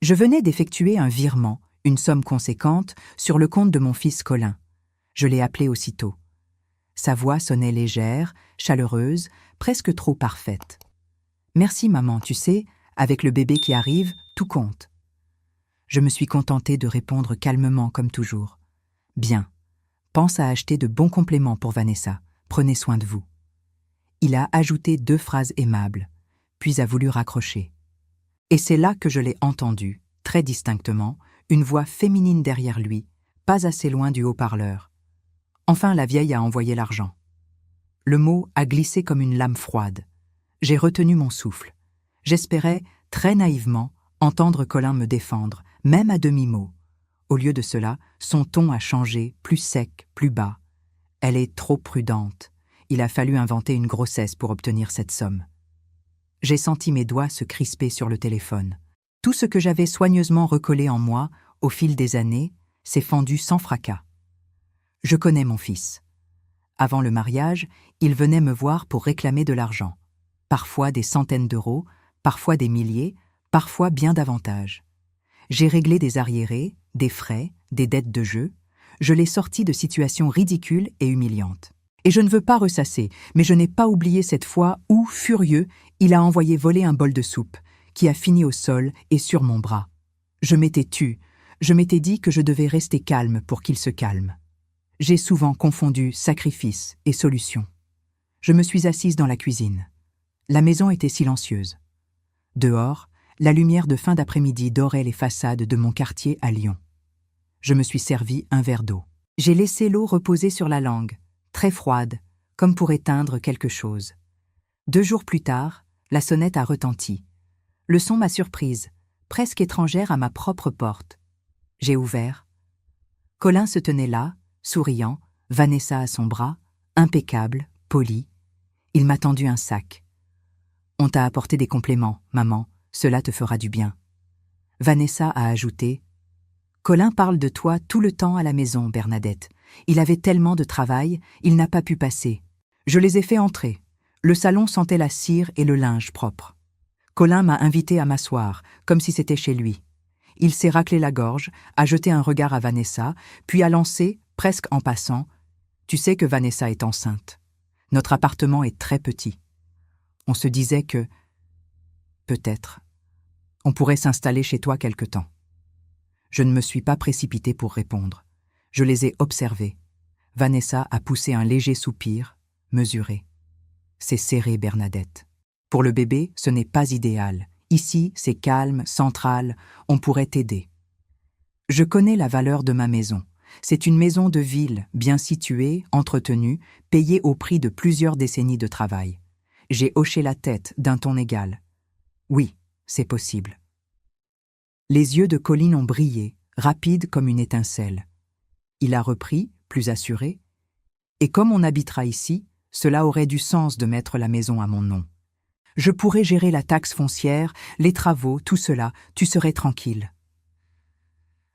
Je venais d'effectuer un virement, une somme conséquente, sur le compte de mon fils Colin. Je l'ai appelé aussitôt. Sa voix sonnait légère, chaleureuse, presque trop parfaite. « Merci maman, tu sais, avec le bébé qui arrive, tout compte. » Je me suis contentée de répondre calmement comme toujours. « Bien. Pense à acheter de bons compléments pour Vanessa. Prenez soin de vous. » Il a ajouté 2 phrases aimables, puis a voulu raccrocher. Et c'est là que je l'ai entendu, très distinctement, une voix féminine derrière lui, pas assez loin du haut-parleur. Enfin, la vieille a envoyé l'argent. Le mot a glissé comme une lame froide. J'ai retenu mon souffle. J'espérais, très naïvement, entendre Colin me défendre, même à demi-mot. Au lieu de cela, son ton a changé, plus sec, plus bas. Elle est trop prudente. Il a fallu inventer une grossesse pour obtenir cette somme. J'ai senti mes doigts se crisper sur le téléphone. Tout ce que j'avais soigneusement recollé en moi, au fil des années, s'est fendu sans fracas. Je connais mon fils. Avant le mariage, il venait me voir pour réclamer de l'argent. Parfois des centaines d'euros, parfois des milliers, parfois bien davantage. J'ai réglé des arriérés, des frais, des dettes de jeu. Je l'ai sorti de situations ridicules et humiliantes. Et je ne veux pas ressasser, mais je n'ai pas oublié cette fois où, furieux, il a envoyé voler un bol de soupe, qui a fini au sol et sur mon bras. Je m'étais tue, je m'étais dit que je devais rester calme pour qu'il se calme. J'ai souvent confondu sacrifice et solution. Je me suis assise dans la cuisine. La maison était silencieuse. Dehors, la lumière de fin d'après-midi dorait les façades de mon quartier à Lyon. Je me suis servi un verre d'eau. J'ai laissé l'eau reposer sur la langue, très froide, comme pour éteindre quelque chose. 2 jours plus tard, la sonnette a retenti. Le son m'a surprise, presque étrangère à ma propre porte. J'ai ouvert. Colin se tenait là, souriant, Vanessa à son bras, impeccable, poli. Il m'a tendu un sac. « On t'a apporté des compléments, maman, cela te fera du bien. » Vanessa a ajouté « Colin parle de toi tout le temps à la maison, Bernadette. Il avait tellement de travail, il n'a pas pu passer. Je les ai fait entrer. Le salon sentait la cire et le linge propre. Colin m'a invité à m'asseoir, comme si c'était chez lui. Il s'est raclé la gorge, a jeté un regard à Vanessa, puis a lancé, presque en passant, « Tu sais que Vanessa est enceinte. Notre appartement est très petit. » On se disait que, peut-être, on pourrait s'installer chez toi quelque temps. Je ne me suis pas précipitée pour répondre. Je les ai observés. Vanessa a poussé un léger soupir, mesuré. C'est serré, Bernadette. Pour le bébé, ce n'est pas idéal. Ici, c'est calme, central, on pourrait t'aider. Je connais la valeur de ma maison. C'est une maison de ville, bien située, entretenue, payée au prix de plusieurs décennies de travail. J'ai hoché la tête d'un ton égal. Oui, c'est possible. Les yeux de Colin ont brillé, rapides comme une étincelle. Il a repris, plus assuré. Et comme on habitera ici, cela aurait du sens de mettre la maison à mon nom. Je pourrais gérer la taxe foncière, les travaux, tout cela, tu serais tranquille.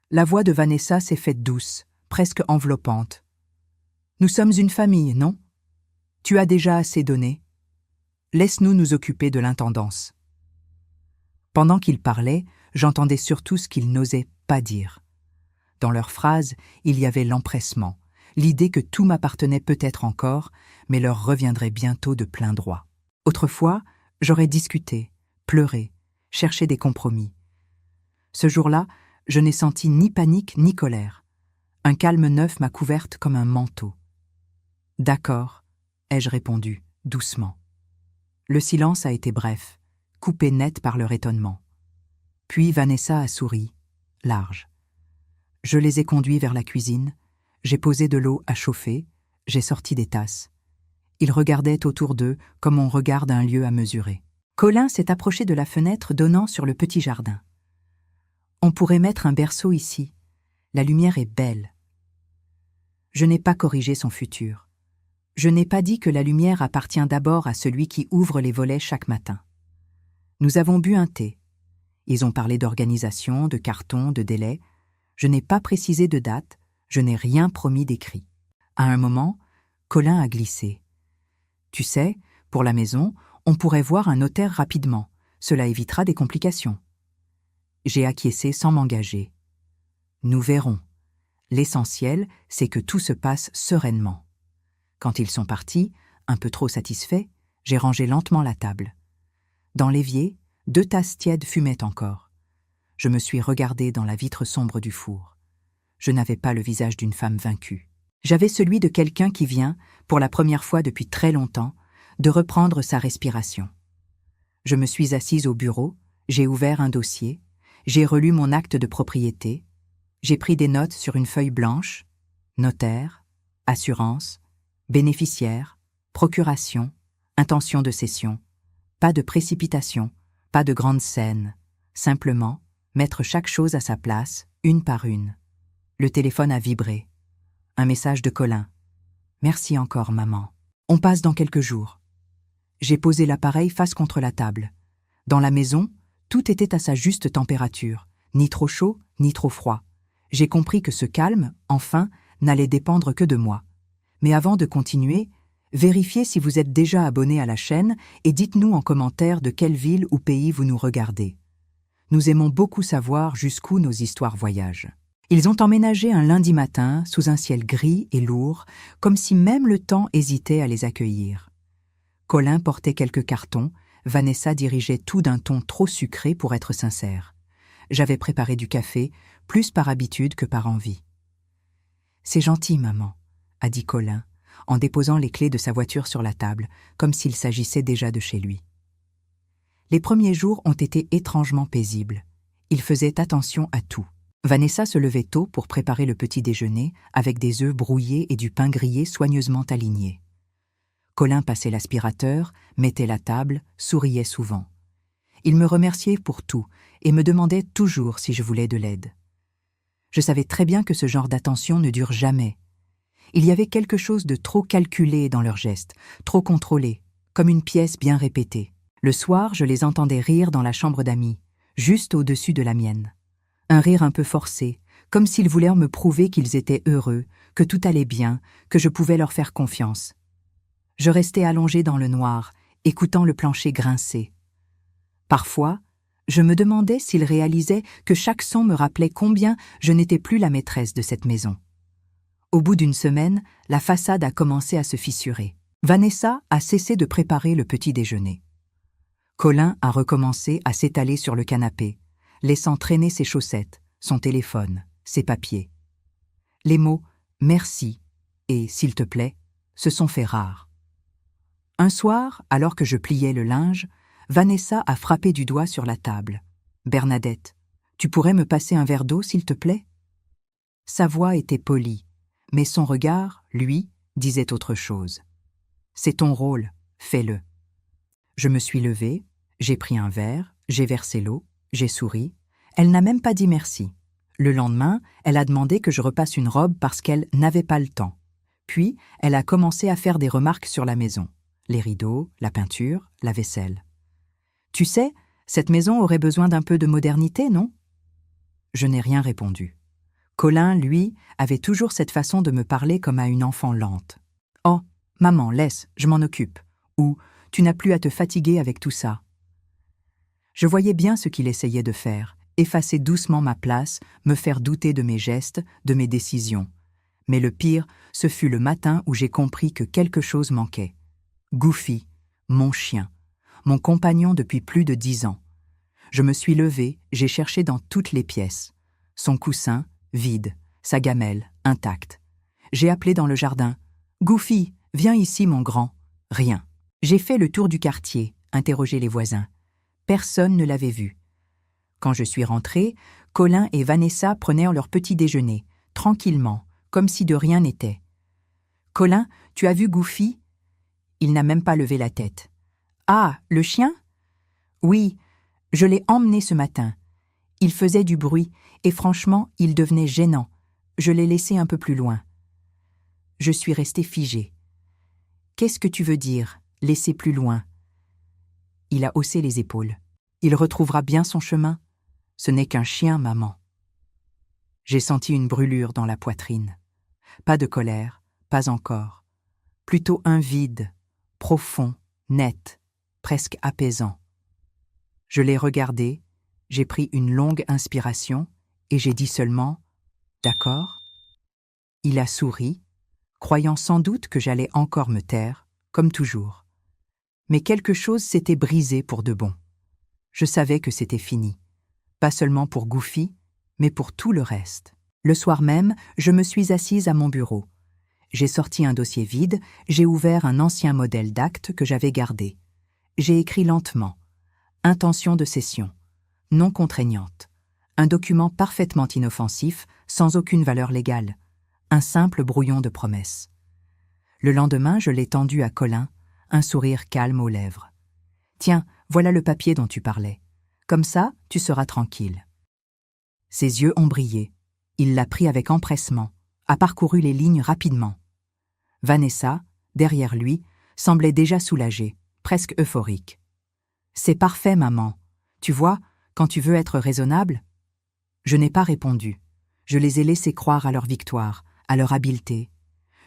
La voix de Vanessa s'est faite douce, presque enveloppante. Nous sommes une famille, non? Tu as déjà assez donné. Laisse-nous nous occuper de l'intendance. Pendant qu'il parlait, j'entendais surtout ce qu'il n'osait pas dire. Dans leurs phrases, il y avait l'empressement, l'idée que tout m'appartenait peut-être encore, mais leur reviendrait bientôt de plein droit. Autrefois, j'aurais discuté, pleuré, cherché des compromis. Ce jour-là, je n'ai senti ni panique ni colère. Un calme neuf m'a couverte comme un manteau. « D'accord », ai-je répondu, doucement. Le silence a été bref, coupé net par leur étonnement. Puis Vanessa a souri, large. Je les ai conduits vers la cuisine, j'ai posé de l'eau à chauffer, j'ai sorti des tasses. Ils regardaient autour d'eux comme on regarde un lieu à mesurer. Colin s'est approché de la fenêtre donnant sur le petit jardin. On pourrait mettre un berceau ici. La lumière est belle. Je n'ai pas corrigé son futur. Je n'ai pas dit que la lumière appartient d'abord à celui qui ouvre les volets chaque matin. Nous avons bu un thé. Ils ont parlé d'organisation, de carton, de délai. Je n'ai pas précisé de date, je n'ai rien promis d'écrit. À un moment, Colin a glissé. « Tu sais, pour la maison, on pourrait voir un notaire rapidement. Cela évitera des complications. » J'ai acquiescé sans m'engager. Nous verrons. L'essentiel, c'est que tout se passe sereinement. Quand ils sont partis, un peu trop satisfaits, j'ai rangé lentement la table. Dans l'évier, 2 tasses tièdes fumaient encore. Je me suis regardée dans la vitre sombre du four. Je n'avais pas le visage d'une femme vaincue. J'avais celui de quelqu'un qui vient, pour la première fois depuis très longtemps, de reprendre sa respiration. Je me suis assise au bureau, j'ai ouvert un dossier, j'ai relu mon acte de propriété, j'ai pris des notes sur une feuille blanche, notaire, assurance, bénéficiaire, procuration, intention de cession, pas de précipitation, pas de grande scène, simplement mettre chaque chose à sa place, une par une. Le téléphone a vibré. Un message de Colin. « Merci encore, maman. On passe dans quelques jours. » J'ai posé l'appareil face contre la table. Dans la maison, tout était à sa juste température, ni trop chaud, ni trop froid. J'ai compris que ce calme, enfin, n'allait dépendre que de moi. Mais avant de continuer, vérifiez si vous êtes déjà abonné à la chaîne et dites-nous en commentaire de quelle ville ou pays vous nous regardez. Nous aimons beaucoup savoir jusqu'où nos histoires voyagent. Ils ont emménagé un lundi matin, sous un ciel gris et lourd, comme si même le temps hésitait à les accueillir. Colin portait quelques cartons, Vanessa dirigeait tout d'un ton trop sucré pour être sincère. J'avais préparé du café, plus par habitude que par envie. « C'est gentil, maman », a dit Colin, en déposant les clés de sa voiture sur la table, comme s'il s'agissait déjà de chez lui. Les premiers jours ont été étrangement paisibles. Il faisait attention à tout. Vanessa se levait tôt pour préparer le petit déjeuner avec des œufs brouillés et du pain grillé soigneusement alignés. Colin passait l'aspirateur, mettait la table, souriait souvent. Il me remerciait pour tout et me demandait toujours si je voulais de l'aide. Je savais très bien que ce genre d'attention ne dure jamais. Il y avait quelque chose de trop calculé dans leurs gestes, trop contrôlé, comme une pièce bien répétée. Le soir, je les entendais rire dans la chambre d'amis, juste au-dessus de la mienne. Un rire un peu forcé, comme s'ils voulaient me prouver qu'ils étaient heureux, que tout allait bien, que je pouvais leur faire confiance. Je restais allongée dans le noir, écoutant le plancher grincer. Parfois, je me demandais s'ils réalisaient que chaque son me rappelait combien je n'étais plus la maîtresse de cette maison. Au bout d'une semaine, la façade a commencé à se fissurer. Vanessa a cessé de préparer le petit déjeuner. Colin a recommencé à s'étaler sur le canapé, laissant traîner ses chaussettes, son téléphone, ses papiers. Les mots « merci » et « s'il te plaît » se sont fait rares. Un soir, alors que je pliais le linge, Vanessa a frappé du doigt sur la table. « Bernadette, tu pourrais me passer un verre d'eau, s'il te plaît ?» Sa voix était polie, mais son regard, lui, disait autre chose. « C'est ton rôle, fais-le. » Je me suis levée, j'ai pris un verre, j'ai versé l'eau, j'ai souri. Elle n'a même pas dit merci. Le lendemain, elle a demandé que je repasse une robe parce qu'elle n'avait pas le temps. Puis, elle a commencé à faire des remarques sur la maison. Les rideaux, la peinture, la vaisselle. « Tu sais, cette maison aurait besoin d'un peu de modernité, non ?» Je n'ai rien répondu. Colin, lui, avait toujours cette façon de me parler comme à une enfant lente. « Oh, maman, laisse, je m'en occupe. » Ou « Tu n'as plus à te fatiguer avec tout ça. » Je voyais bien ce qu'il essayait de faire, effacer doucement ma place, me faire douter de mes gestes, de mes décisions. Mais le pire, ce fut le matin où j'ai compris que quelque chose manquait. Goofy, mon chien, mon compagnon depuis plus de 10 ans. Je me suis levée, j'ai cherché dans toutes les pièces. Son coussin, vide, sa gamelle, intacte. J'ai appelé dans le jardin. « Goofy, viens ici, mon grand. » Rien. J'ai fait le tour du quartier, interrogé les voisins. Personne ne l'avait vu. Quand je suis rentrée, Colin et Vanessa prenaient leur petit déjeuner, tranquillement, comme si de rien n'était. « Colin, tu as vu Goofy ?» Il n'a même pas levé la tête. « Ah, le chien ?»« Oui, je l'ai emmené ce matin. Il faisait du bruit, et franchement, il devenait gênant. Je l'ai laissé un peu plus loin. » Je suis restée figée. « Qu'est-ce que tu veux dire, laisser plus loin ?» Il a haussé les épaules. « Il retrouvera bien son chemin. Ce n'est qu'un chien, maman. » J'ai senti une brûlure dans la poitrine. Pas de colère, pas encore. Plutôt un vide, profond, net, presque apaisant. Je l'ai regardé, J'ai pris une longue inspiration et j'ai dit seulement « D'accord ». Il a souri, croyant sans doute que j'allais encore me taire, comme toujours. Mais quelque chose s'était brisé pour de bon. Je savais que c'était fini, pas seulement pour Goofy, mais pour tout le reste. Le soir même, je me suis assise à mon bureau. J'ai sorti un dossier vide, j'ai ouvert un ancien modèle d'acte que j'avais gardé. J'ai écrit lentement « Intention de cession », non contraignante. Un document parfaitement inoffensif, sans aucune valeur légale. Un simple brouillon de promesse. Le lendemain, je l'ai tendu à Colin, un sourire calme aux lèvres. « Tiens, voilà le papier dont tu parlais. Comme ça, tu seras tranquille. » Ses yeux ont brillé. Il l'a pris avec empressement, a parcouru les lignes rapidement. Vanessa, derrière lui, semblait déjà soulagée, presque euphorique. « C'est parfait, maman. Tu vois, quand tu veux être raisonnable ?» Je n'ai pas répondu. Je les ai laissés croire à leur victoire, à leur habileté.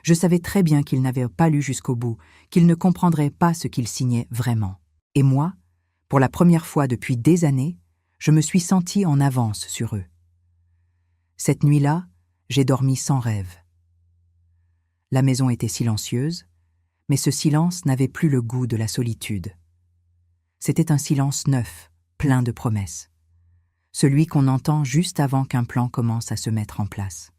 Je savais très bien qu'ils n'avaient pas lu jusqu'au bout, qu'ils ne comprendraient pas ce qu'ils signaient vraiment. Et moi, pour la première fois depuis des années, je me suis sentie en avance sur eux. Cette nuit-là, j'ai dormi sans rêve. La maison était silencieuse, mais ce silence n'avait plus le goût de la solitude. C'était un silence neuf, plein de promesses. Celui qu'on entend juste avant qu'un plan commence à se mettre en place.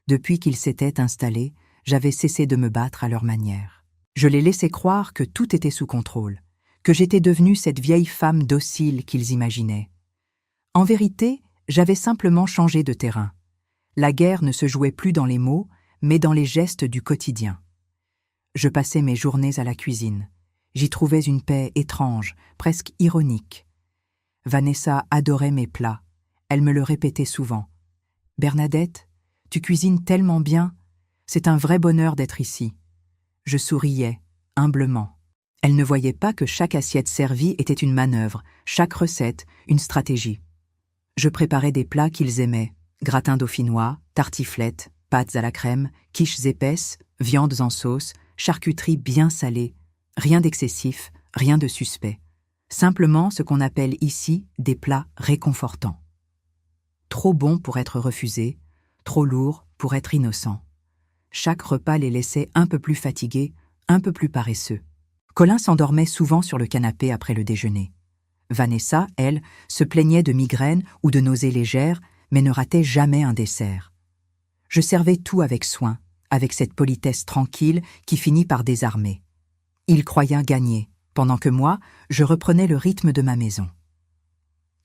Depuis qu'ils s'étaient installés, j'avais cessé de me battre à leur manière. Je les laissais croire que tout était sous contrôle, que j'étais devenue cette vieille femme docile qu'ils imaginaient. En vérité, j'avais simplement changé de terrain. La guerre ne se jouait plus dans les mots, mais dans les gestes du quotidien. Je passais mes journées à la cuisine. J'y trouvais une paix étrange, presque ironique. Vanessa adorait mes plats. Elle me le répétait souvent. « Bernadette, tu cuisines tellement bien. C'est un vrai bonheur d'être ici. » Je souriais, humblement. Elle ne voyait pas que chaque assiette servie était une manœuvre, chaque recette, une stratégie. Je préparais des plats qu'ils aimaient, gratins dauphinois, tartiflettes, pâtes à la crème, quiches épaisses, viandes en sauce, charcuterie bien salée, rien d'excessif, rien de suspect. Simplement ce qu'on appelle ici des plats réconfortants. Trop bons pour être refusés, trop lourds pour être innocents. Chaque repas les laissait un peu plus fatigués, un peu plus paresseux. Colin s'endormait souvent sur le canapé après le déjeuner. Vanessa, elle, se plaignait de migraines ou de nausées légères, mais ne ratait jamais un dessert. Je servais tout avec soin, avec cette politesse tranquille qui finit par désarmer. Il croyait gagner, pendant que moi, je reprenais le rythme de ma maison.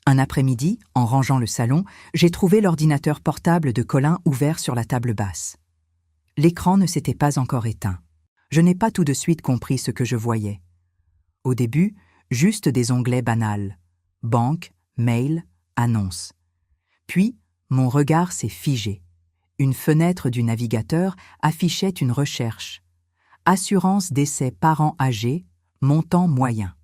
Un après-midi, en rangeant le salon, j'ai trouvé l'ordinateur portable de Colin ouvert sur la table basse. L'écran ne s'était pas encore éteint. Je n'ai pas tout de suite compris ce que je voyais. Au début, juste des onglets banals. Banque, mail, annonce. Puis, mon regard s'est figé. Une fenêtre du navigateur affichait une recherche. Assurance décès parents âgés, montant moyen.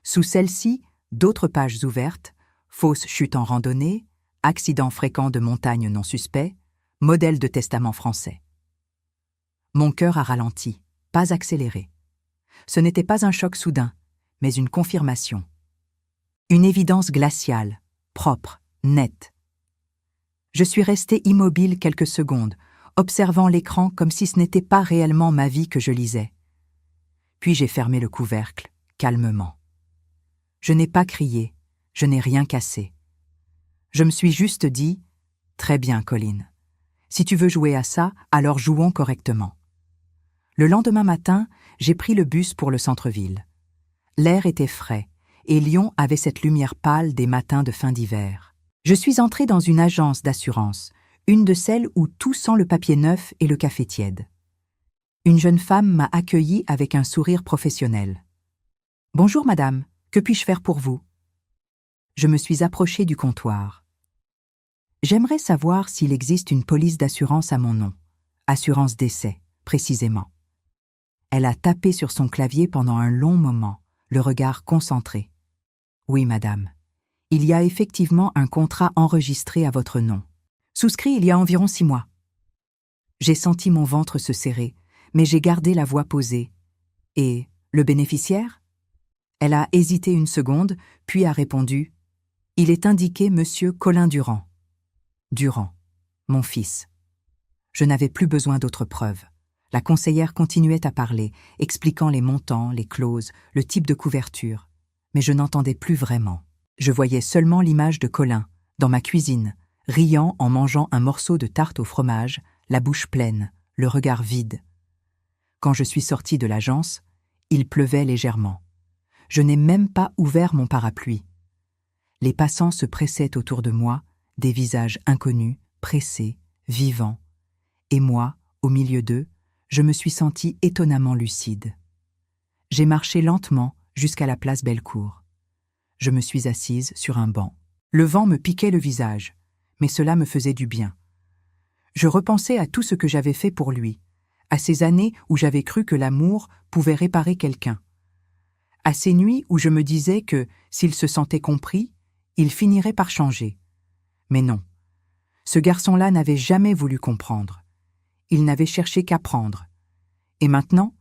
Sous celle-ci, d'autres pages ouvertes, fausse chute en randonnée, accident fréquent de montagne non suspect, modèle de testament français. Mon cœur a ralenti, pas accéléré. Ce n'était pas un choc soudain, mais une confirmation. Une évidence glaciale, propre, nette. Je suis restée immobile quelques secondes, observant l'écran comme si ce n'était pas réellement ma vie que je lisais. Puis j'ai fermé le couvercle, calmement. Je n'ai pas crié, je n'ai rien cassé. Je me suis juste dit « Très bien, Colin. Si tu veux jouer à ça, alors jouons correctement. » Le lendemain matin, j'ai pris le bus pour le centre-ville. L'air était frais, et Lyon avait cette lumière pâle des matins de fin d'hiver. Je suis entrée dans une agence d'assurance, une de celles où tout sent le papier neuf et le café tiède. Une jeune femme m'a accueillie avec un sourire professionnel. « Bonjour madame, que puis-je faire pour vous ?» Je me suis approchée du comptoir. « J'aimerais savoir s'il existe une police d'assurance à mon nom. Assurance décès, précisément. » Elle a tapé sur son clavier pendant un long moment, le regard concentré. « Oui, madame. Il y a effectivement un contrat enregistré à votre nom. Souscrit il y a environ 6 mois. » J'ai senti mon ventre se serrer, mais j'ai gardé la voix posée. « Et le bénéficiaire ?» Elle a hésité une seconde, puis a répondu Il est indiqué Monsieur Colin Durand. Durand, mon fils. Je n'avais plus besoin d'autres preuves. La conseillère continuait à parler, expliquant les montants, les clauses, le type de couverture. Mais je n'entendais plus vraiment. Je voyais seulement l'image de Colin, dans ma cuisine, riant en mangeant un morceau de tarte au fromage, la bouche pleine, le regard vide. Quand je suis sortie de l'agence, il pleuvait légèrement. Je n'ai même pas ouvert mon parapluie. Les passants se pressaient autour de moi, des visages inconnus, pressés, vivants. Et moi, au milieu d'eux, je me suis sentie étonnamment lucide. J'ai marché lentement jusqu'à la place Bellecour. Je me suis assise sur un banc. Le vent me piquait le visage, mais cela me faisait du bien. Je repensais à tout ce que j'avais fait pour lui, à ces années où j'avais cru que l'amour pouvait réparer quelqu'un, à ces nuits où je me disais que, s'il se sentait compris, il finirait par changer. Mais non, ce garçon-là n'avait jamais voulu comprendre. Il n'avait cherché qu'apprendre. Et maintenant,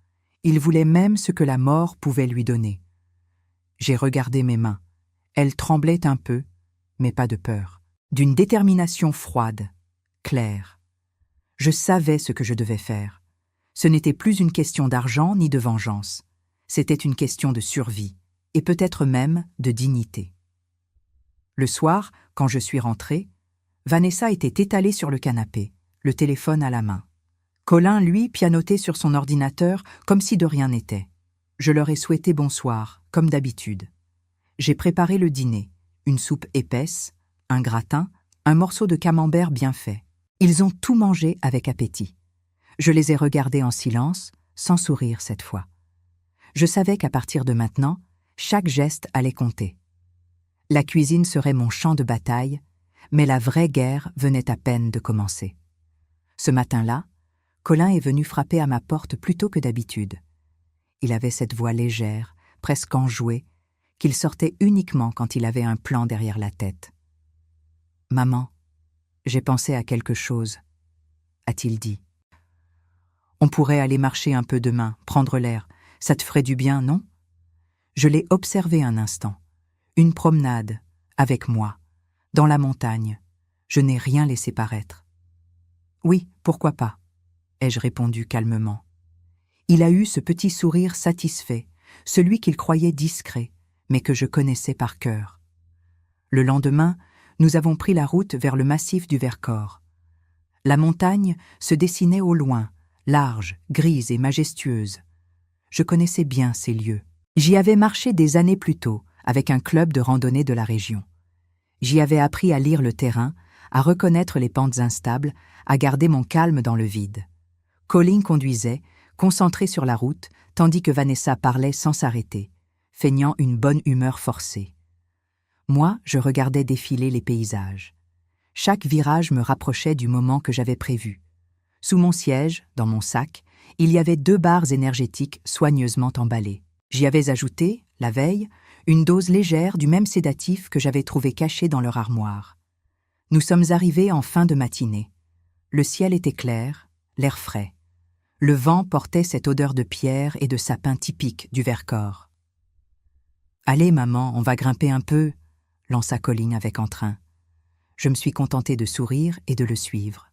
il voulait même ce que la mort pouvait lui donner. J'ai regardé mes mains. Elles tremblaient un peu, mais pas de peur. D'une détermination froide, claire. Je savais ce que je devais faire. Ce n'était plus une question d'argent ni de vengeance. C'était une question de survie, et peut-être même de dignité. Le soir, quand je suis rentrée, Vanessa était étalée sur le canapé, le téléphone à la main. Colin, lui, pianotait sur son ordinateur comme si de rien n'était. Je leur ai souhaité bonsoir, comme d'habitude. J'ai préparé le dîner, une soupe épaisse, un gratin, un morceau de camembert bien fait. Ils ont tout mangé avec appétit. Je les ai regardés en silence, sans sourire cette fois. Je savais qu'à partir de maintenant, chaque geste allait compter. La cuisine serait mon champ de bataille, mais la vraie guerre venait à peine de commencer. Ce matin-là, Colin est venu frapper à ma porte plus tôt que d'habitude. Il avait cette voix légère, presque enjouée, qu'il sortait uniquement quand il avait un plan derrière la tête. « Maman, j'ai pensé à quelque chose, » a-t-il dit. « On pourrait aller marcher un peu demain, prendre l'air. Ça te ferait du bien, non ?» Je l'ai observé un instant. Une promenade, avec moi, dans la montagne. Je n'ai rien laissé paraître. « Oui, pourquoi pas ?» ai-je répondu calmement. Il a eu ce petit sourire satisfait, celui qu'il croyait discret, mais que je connaissais par cœur. Le lendemain, nous avons pris la route vers le massif du Vercors. La montagne se dessinait au loin, large, grise et majestueuse. Je connaissais bien ces lieux. J'y avais marché des années plus tôt, avec un club de randonnée de la région. J'y avais appris à lire le terrain, à reconnaître les pentes instables, à garder mon calme dans le vide. Colin conduisait, concentré sur la route, tandis que Vanessa parlait sans s'arrêter, feignant une bonne humeur forcée. Moi, je regardais défiler les paysages. Chaque virage me rapprochait du moment que j'avais prévu. Sous mon siège, dans mon sac, il y avait 2 barres énergétiques soigneusement emballées. J'y avais ajouté, la veille, une dose légère du même sédatif que j'avais trouvé caché dans leur armoire. Nous sommes arrivés en fin de matinée. Le ciel était clair, l'air frais. Le vent portait cette odeur de pierre et de sapin typique du Vercors. « Allez, maman, on va grimper un peu » lança Colin avec entrain. Je me suis contentée de sourire et de le suivre.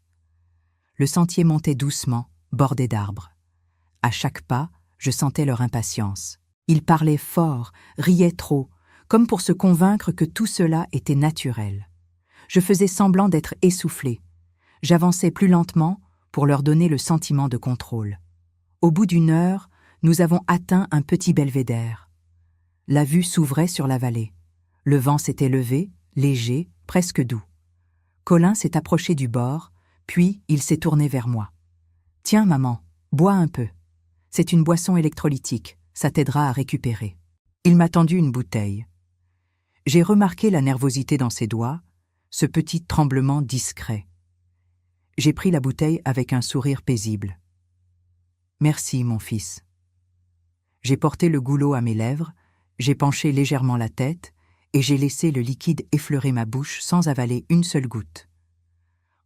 Le sentier montait doucement, bordé d'arbres. À chaque pas, je sentais leur impatience. Ils parlaient fort, riaient trop, comme pour se convaincre que tout cela était naturel. Je faisais semblant d'être essoufflée. J'avançais plus lentement pour leur donner le sentiment de contrôle. Au bout d'1 heure, nous avons atteint un petit belvédère. La vue s'ouvrait sur la vallée. Le vent s'était levé, léger, presque doux. Colin s'est approché du bord, puis il s'est tourné vers moi. « Tiens, maman, bois un peu. C'est une boisson électrolytique, ça t'aidera à récupérer. » Il m'a tendu une bouteille. J'ai remarqué la nervosité dans ses doigts, ce petit tremblement discret. J'ai pris la bouteille avec un sourire paisible. « Merci, mon fils. » J'ai porté le goulot à mes lèvres, j'ai penché légèrement la tête et j'ai laissé le liquide effleurer ma bouche sans avaler une seule goutte.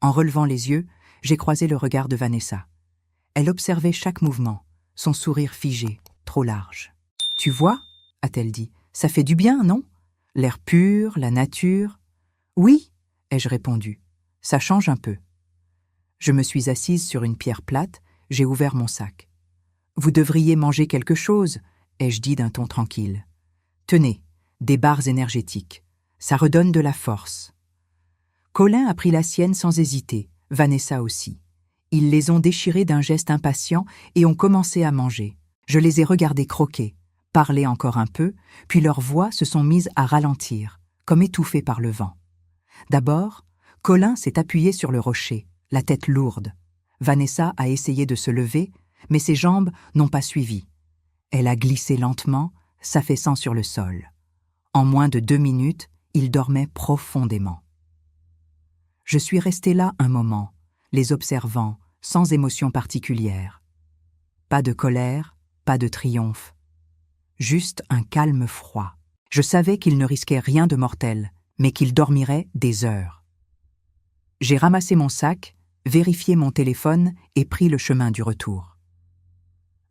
En relevant les yeux, j'ai croisé le regard de Vanessa. Elle observait chaque mouvement, son sourire figé, trop large. « Tu vois » a-t-elle dit, « ça fait du bien, non ? L'air pur, la nature. Oui, ai-je répondu. Ça change un peu. Je me suis assise sur une pierre plate, j'ai ouvert mon sac. Vous devriez manger quelque chose, ai-je dit d'un ton tranquille. Tenez, des barres énergétiques. Ça redonne de la force. Colin a pris la sienne sans hésiter, Vanessa aussi. Ils les ont déchirées d'un geste impatient et ont commencé à manger. Je les ai regardés croquer, parler encore un peu, puis leurs voix se sont mises à ralentir, comme étouffées par le vent. D'abord, Colin s'est appuyé sur le rocher, la tête lourde. Vanessa a essayé de se lever, mais ses jambes n'ont pas suivi. Elle a glissé lentement, s'affaissant sur le sol. En moins de 2 minutes, il dormait profondément. Je suis restée là un moment, les observant, sans émotion particulière. Pas de colère, pas de triomphe. Juste un calme froid. Je savais qu'ils ne risquaient rien de mortel, mais qu'ils dormiraient des heures. J'ai ramassé mon sac, vérifié mon téléphone et pris le chemin du retour.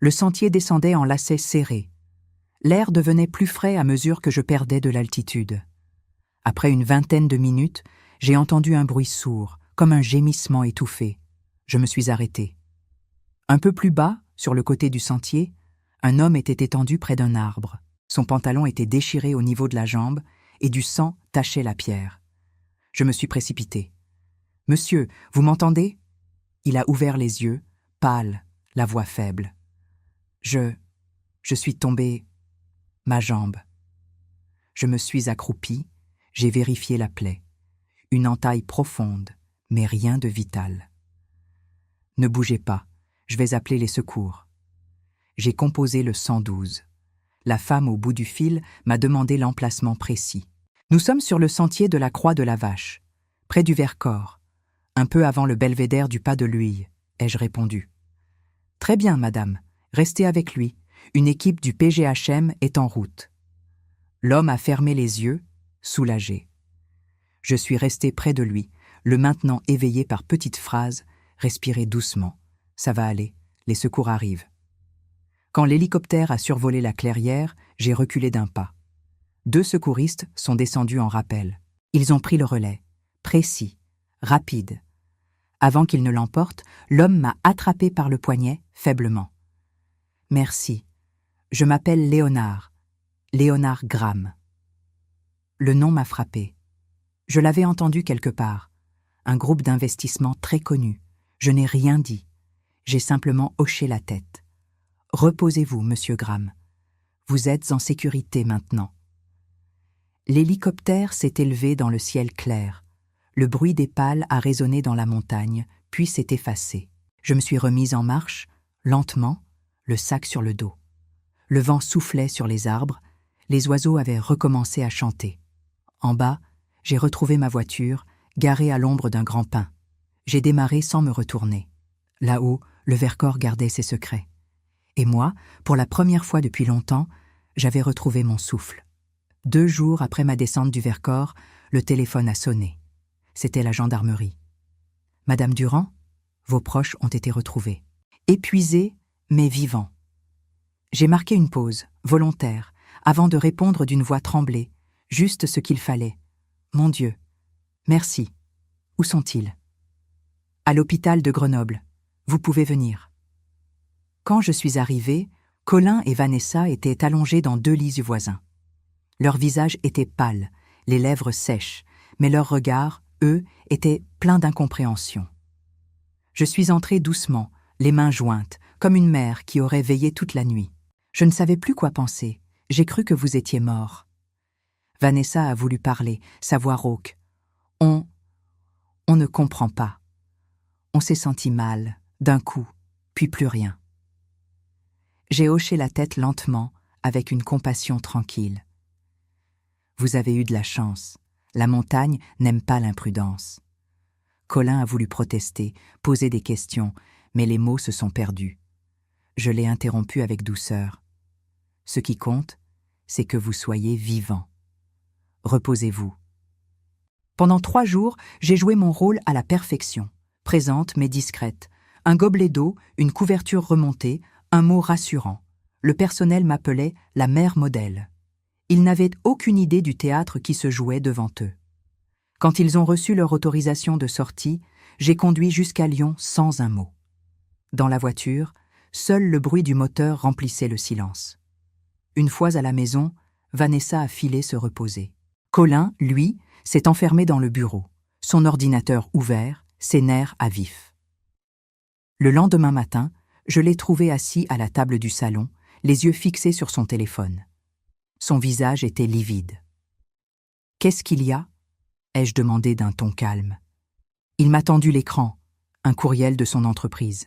Le sentier descendait en lacets serrés. L'air devenait plus frais à mesure que je perdais de l'altitude. Après une vingtaine de minutes, j'ai entendu un bruit sourd, comme un gémissement étouffé. Je me suis arrêtée. Un peu plus bas, sur le côté du sentier, un homme était étendu près d'un arbre. Son pantalon était déchiré au niveau de la jambe et du sang tachait la pierre. Je me suis précipitée. « Monsieur, vous m'entendez » Il a ouvert les yeux, pâle, la voix faible. Je suis tombée. Ma jambe. Je me suis accroupie, j'ai vérifié la plaie. Une entaille profonde, mais rien de vital. Ne bougez pas, je vais appeler les secours. J'ai composé le 112. La femme au bout du fil m'a demandé l'emplacement précis. Nous sommes sur le sentier de la Croix de la Vache, près du Vercors, un peu avant le belvédère du Pas de l'Huille, ai-je répondu. Très bien, madame, restez avec lui. Une équipe du PGHM est en route. L'homme a fermé les yeux, soulagé. Je suis restée près de lui, le maintenant éveillé par petites phrases, respirer doucement. Ça va aller, les secours arrivent. Quand l'hélicoptère a survolé la clairière, j'ai reculé d'un pas. 2 secouristes sont descendus en rappel. Ils ont pris le relais, précis, rapide. Avant qu'il ne l'emporte, l'homme m'a attrapé par le poignet, faiblement. Merci. Je m'appelle Léonard Graham. Le nom m'a frappé. Je l'avais entendu quelque part. Un groupe d'investissement très connu. Je n'ai rien dit. J'ai simplement hoché la tête. Reposez-vous, monsieur Graham. Vous êtes en sécurité maintenant. L'hélicoptère s'est élevé dans le ciel clair. Le bruit des pales a résonné dans la montagne, puis s'est effacé. Je me suis remise en marche, lentement, le sac sur le dos. Le vent soufflait sur les arbres, les oiseaux avaient recommencé à chanter. En bas, j'ai retrouvé ma voiture, garée à l'ombre d'un grand pin. J'ai démarré sans me retourner. Là-haut, le Vercors gardait ses secrets. Et moi, pour la première fois depuis longtemps, j'avais retrouvé mon souffle. 2 jours après ma descente du Vercors, le téléphone a sonné. C'était la gendarmerie. « Madame Durand, vos proches ont été retrouvés. Épuisés, mais vivants. » J'ai marqué une pause, volontaire, avant de répondre d'une voix tremblée, juste ce qu'il fallait. « Mon Dieu, merci. Où sont-ils ?»« À l'hôpital de Grenoble. Vous pouvez venir. » Quand je suis arrivée, Colin et Vanessa étaient allongés dans 2 lits voisins. Leurs visages étaient pâles, les lèvres sèches, mais leurs regards, eux, étaient pleins d'incompréhension. Je suis entrée doucement, les mains jointes, comme une mère qui aurait veillé toute la nuit. Je ne savais plus quoi penser. J'ai cru que vous étiez mort. Vanessa a voulu parler, sa voix rauque. On ne comprend pas. On s'est senti mal, d'un coup, puis plus rien. J'ai hoché la tête lentement, avec une compassion tranquille. Vous avez eu de la chance. La montagne n'aime pas l'imprudence. Colin a voulu protester, poser des questions, mais les mots se sont perdus. Je l'ai interrompu avec douceur. Ce qui compte, c'est que vous soyez vivant. Reposez-vous. Pendant 3 jours, j'ai joué mon rôle à la perfection, présente mais discrète. Un gobelet d'eau, une couverture remontée, un mot rassurant. Le personnel m'appelait la mère modèle. Ils n'avaient aucune idée du théâtre qui se jouait devant eux. Quand ils ont reçu leur autorisation de sortie, j'ai conduit jusqu'à Lyon sans un mot. Dans la voiture, seul le bruit du moteur remplissait le silence. Une fois à la maison, Vanessa a filé se reposer. Colin, lui, s'est enfermé dans le bureau, son ordinateur ouvert, ses nerfs à vif. Le lendemain matin, je l'ai trouvé assis à la table du salon, les yeux fixés sur son téléphone. Son visage était livide. « Qu'est-ce qu'il y a » ai-je demandé d'un ton calme. Il m'a tendu l'écran, un courriel de son entreprise.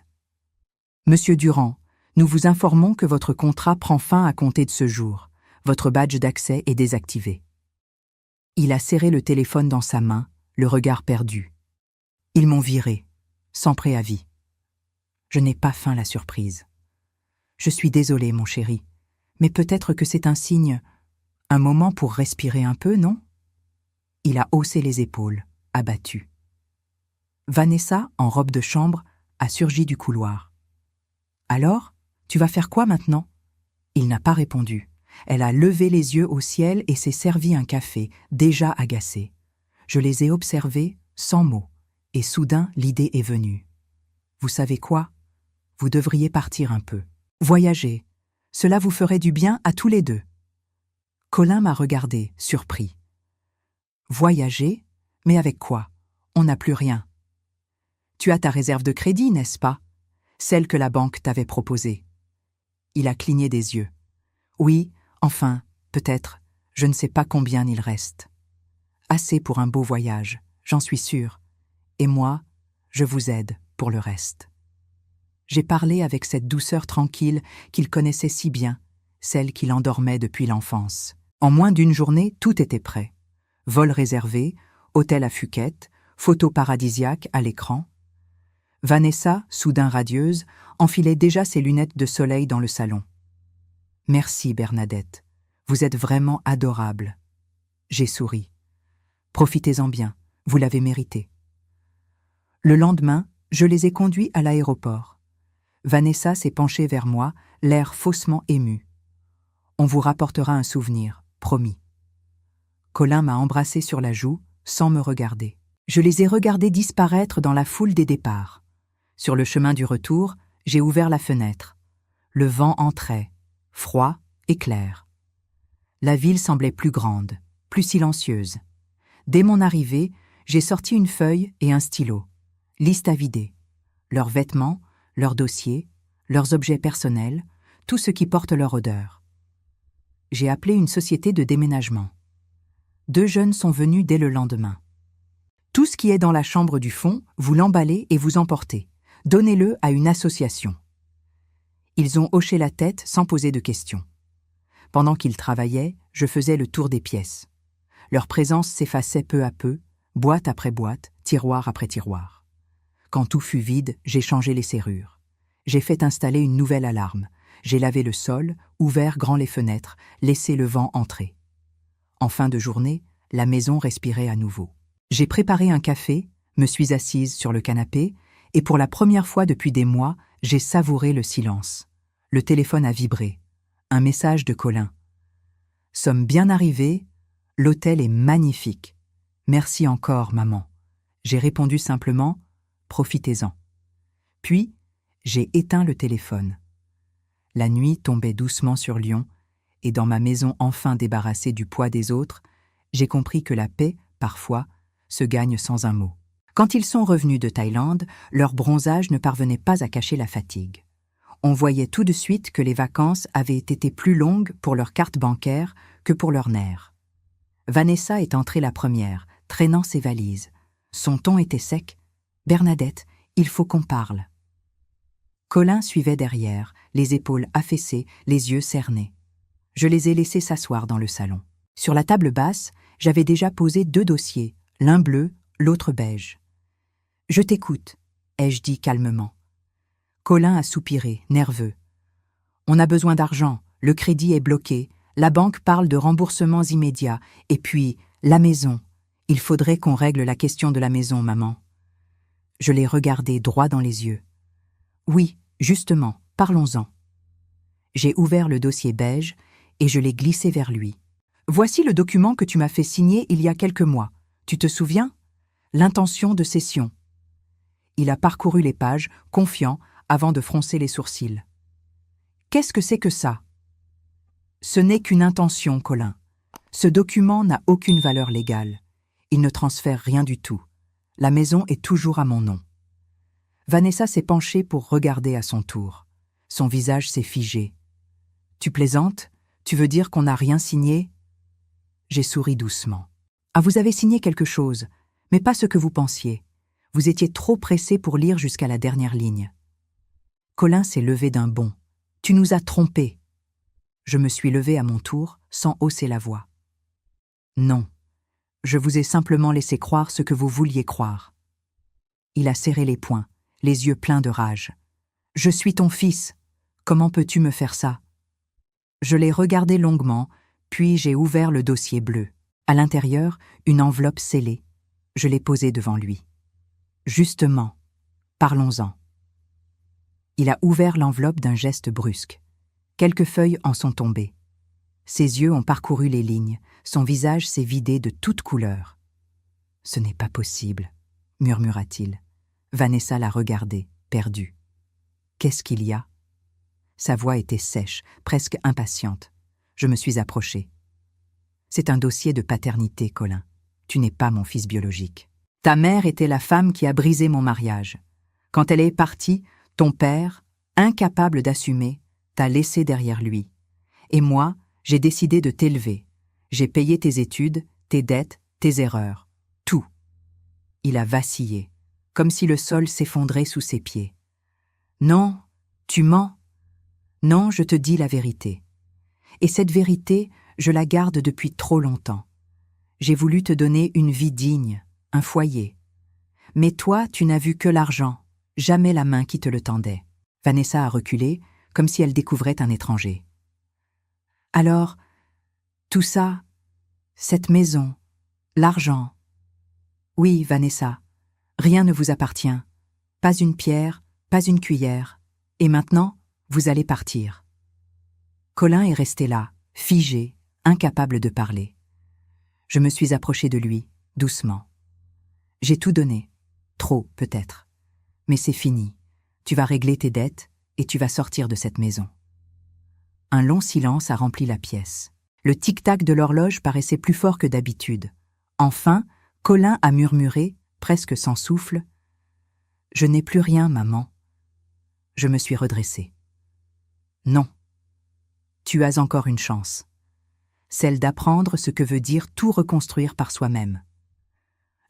« Monsieur Durand, nous vous informons que votre contrat prend fin à compter de ce jour. Votre badge d'accès est désactivé. » Il a serré le téléphone dans sa main, le regard perdu. Ils m'ont viré, sans préavis. Je n'ai pas feint la surprise. Je suis désolée, mon chéri, mais peut-être que c'est un signe, un moment pour respirer un peu, non ? Il a haussé les épaules, abattu. Vanessa, en robe de chambre, a surgi du couloir. « Alors, tu vas faire quoi maintenant ?» Il n'a pas répondu. Elle a levé les yeux au ciel et s'est servi un café, déjà agacée. Je les ai observés, sans mots, et soudain l'idée est venue. « Vous savez quoi ? Vous devriez partir un peu. Voyager. Cela vous ferait du bien à tous les deux. » Colin m'a regardé, surpris. « Voyager ? Mais avec quoi ? On n'a plus rien. » « Tu as ta réserve de crédit, n'est-ce pas ? Celle que la banque t'avait proposée. » Il a cligné des yeux. « Oui, enfin, peut-être, je ne sais pas combien il reste. Assez pour un beau voyage, j'en suis sûre. Et moi, je vous aide pour le reste. » J'ai parlé avec cette douceur tranquille qu'il connaissait si bien, celle qui l'endormait depuis l'enfance. En moins d'une journée, tout était prêt. Vol réservé, hôtel à Phuket, photos paradisiaques à l'écran. Vanessa, soudain radieuse, enfilait déjà ses lunettes de soleil dans le salon. « Merci, Bernadette. Vous êtes vraiment adorable. » J'ai souri. « Profitez-en bien, vous l'avez mérité. » Le lendemain, je les ai conduits à l'aéroport. Vanessa s'est penchée vers moi, l'air faussement ému. « On vous rapportera un souvenir, promis. » Colin m'a embrassé sur la joue, sans me regarder. Je les ai regardés disparaître dans la foule des départs. Sur le chemin du retour, j'ai ouvert la fenêtre. Le vent entrait, froid et clair. La ville semblait plus grande, plus silencieuse. Dès mon arrivée, j'ai sorti une feuille et un stylo. Liste à vider. Leurs vêtements, leurs dossiers, leurs objets personnels, tout ce qui porte leur odeur. J'ai appelé une société de déménagement. 2 jeunes sont venus dès le lendemain. « Tout ce qui est dans la chambre du fond, vous l'emballez et vous emportez. Donnez-le à une association. » Ils ont hoché la tête sans poser de questions. Pendant qu'ils travaillaient, je faisais le tour des pièces. Leur présence s'effaçait peu à peu, boîte après boîte, tiroir après tiroir. Quand tout fut vide, j'ai changé les serrures. J'ai fait installer une nouvelle alarme. J'ai lavé le sol, ouvert grand les fenêtres, laissé le vent entrer. En fin de journée, la maison respirait à nouveau. J'ai préparé un café, me suis assise sur le canapé, et pour la première fois depuis des mois, j'ai savouré le silence. Le téléphone a vibré. Un message de Colin. « Sommes bien arrivés. L'hôtel est magnifique. Merci encore, maman. » J'ai répondu simplement « Profitez-en. » Puis, j'ai éteint le téléphone. La nuit tombait doucement sur Lyon, et dans ma maison enfin débarrassée du poids des autres, j'ai compris que la paix, parfois, se gagne sans un mot. Quand ils sont revenus de Thaïlande, leur bronzage ne parvenait pas à cacher la fatigue. On voyait tout de suite que les vacances avaient été plus longues pour leur carte bancaire que pour leurs nerfs. Vanessa est entrée la première, traînant ses valises. Son ton était sec. « Bernadette, il faut qu'on parle. » Colin suivait derrière, les épaules affaissées, les yeux cernés. Je les ai laissés s'asseoir dans le salon. Sur la table basse, j'avais déjà posé 2 dossiers, l'un bleu, l'autre beige. « Je t'écoute », ai-je dit calmement. Colin a soupiré, nerveux. « On a besoin d'argent, le crédit est bloqué, la banque parle de remboursements immédiats, et puis, la maison. Il faudrait qu'on règle la question de la maison, maman. » Je l'ai regardé droit dans les yeux. « Oui, justement, parlons-en. » J'ai ouvert le dossier beige et je l'ai glissé vers lui. Voici le document que tu m'as fait signer il y a quelques mois. Tu te souviens? L'intention de cession. Il a parcouru les pages, confiant, avant de froncer les sourcils. Qu'est-ce que c'est que ça? Ce n'est qu'une intention, Colin. Ce document n'a aucune valeur légale. Il ne transfère rien du tout. La maison est toujours à mon nom. Vanessa s'est penchée pour regarder à son tour. Son visage s'est figé. Tu plaisantes? Tu veux dire qu'on n'a rien signé? J'ai souri doucement. Ah, vous avez signé quelque chose, mais pas ce que vous pensiez. Vous étiez trop pressé pour lire jusqu'à la dernière ligne. Colin s'est levé d'un bond. Tu nous as trompés. Je me suis levé à mon tour, sans hausser la voix. Non, je vous ai simplement laissé croire ce que vous vouliez croire. Il a serré les poings, les yeux pleins de rage. Je suis ton fils. Comment peux-tu me faire ça? Je l'ai regardé longuement, puis j'ai ouvert le dossier bleu. À l'intérieur, une enveloppe scellée. Je l'ai posée devant lui. Justement, parlons-en. Il a ouvert l'enveloppe d'un geste brusque. Quelques feuilles en sont tombées. Ses yeux ont parcouru les lignes, son visage s'est vidé de toute couleur. « Ce n'est pas possible, » murmura-t-il. Vanessa l'a regardé, perdue. « Qu'est-ce qu'il y a ?» Sa voix était sèche, presque impatiente. Je me suis approchée. « C'est un dossier de paternité, Colin. Tu n'es pas mon fils biologique. Ta mère était la femme qui a brisé mon mariage. Quand elle est partie, ton père, incapable d'assumer, t'a laissé derrière lui. Et moi, j'ai décidé de t'élever. J'ai payé tes études, tes dettes, tes erreurs. Tout. » Il a vacillé, comme si le sol s'effondrait sous ses pieds. « Non, tu mens. Non, je te dis la vérité. Et cette vérité, je la garde depuis trop longtemps. J'ai voulu te donner une vie digne, un foyer. Mais toi, tu n'as vu que l'argent, jamais la main qui te le tendait. » Vanessa a reculé, comme si elle découvrait un étranger. « Alors, tout ça, cette maison, l'argent. Oui, Vanessa, rien ne vous appartient. Pas une pierre, pas une cuillère. Et maintenant, vous allez partir. » Colin est resté là, figé, incapable de parler. Je me suis approchée de lui, doucement. « J'ai tout donné. Trop, peut-être. Mais c'est fini. Tu vas régler tes dettes et tu vas sortir de cette maison. » Un long silence a rempli la pièce. Le tic-tac de l'horloge paraissait plus fort que d'habitude. Enfin, Colin a murmuré, presque sans souffle, « Je n'ai plus rien, maman. » Je me suis redressée. « Non. Tu as encore une chance. Celle d'apprendre ce que veut dire tout reconstruire par soi-même. »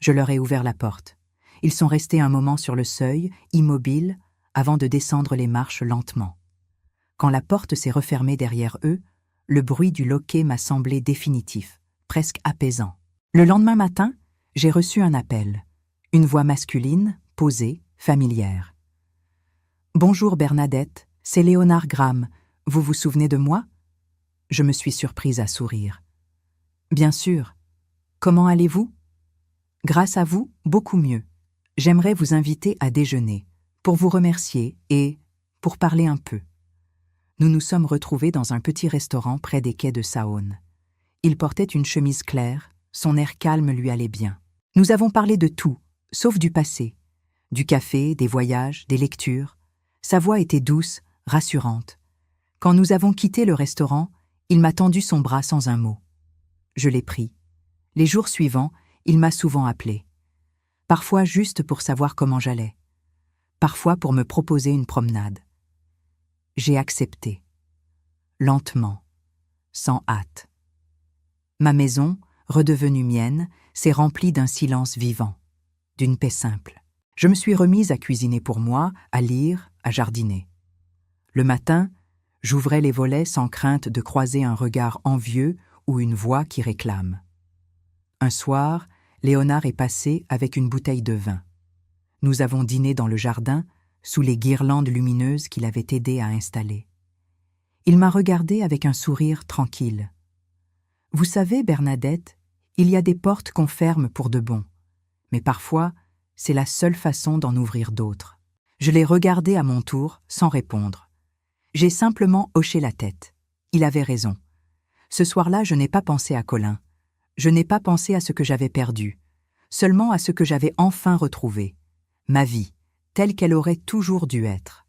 Je leur ai ouvert la porte. Ils sont restés un moment sur le seuil, immobiles, avant de descendre les marches lentement. Quand la porte s'est refermée derrière eux, le bruit du loquet m'a semblé définitif, presque apaisant. Le lendemain matin, j'ai reçu un appel. Une voix masculine, posée, familière. « Bonjour Bernadette, c'est Léonard Graham. Vous vous souvenez de moi ?» Je me suis surprise à sourire. « Bien sûr. Comment allez-vous ? » « Grâce à vous, beaucoup mieux. J'aimerais vous inviter à déjeuner, pour vous remercier et pour parler un peu. » Nous nous sommes retrouvés dans un petit restaurant près des quais de Saône. Il portait une chemise claire, son air calme lui allait bien. Nous avons parlé de tout, sauf du passé. Du café, des voyages, des lectures. Sa voix était douce, rassurante. Quand nous avons quitté le restaurant, il m'a tendu son bras sans un mot. Je l'ai pris. Les jours suivants, il m'a souvent appelé. Parfois juste pour savoir comment j'allais. Parfois pour me proposer une promenade. J'ai accepté. Lentement, sans hâte. Ma maison, redevenue mienne, s'est remplie d'un silence vivant, d'une paix simple. Je me suis remise à cuisiner pour moi, à lire, à jardiner. Le matin, j'ouvrais les volets sans crainte de croiser un regard envieux ou une voix qui réclame. Un soir, Léonard est passé avec une bouteille de vin. Nous avons dîné dans le jardin, sous les guirlandes lumineuses qu'il avait aidé à installer. Il m'a regardé avec un sourire tranquille. « Vous savez, Bernadette, il y a des portes qu'on ferme pour de bon, mais parfois, c'est la seule façon d'en ouvrir d'autres. » Je l'ai regardé à mon tour, sans répondre. J'ai simplement hoché la tête. Il avait raison. Ce soir-là, je n'ai pas pensé à Colin. Je n'ai pas pensé à ce que j'avais perdu, seulement à ce que j'avais enfin retrouvé. Ma vie, telle qu'elle aurait toujours dû être.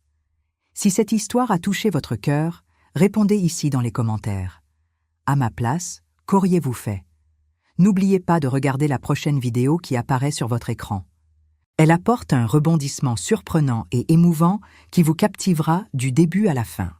Si cette histoire a touché votre cœur, répondez ici dans les commentaires. À ma place, qu'auriez-vous fait? N'oubliez pas de regarder la prochaine vidéo qui apparaît sur votre écran. Elle apporte un rebondissement surprenant et émouvant qui vous captivera du début à la fin.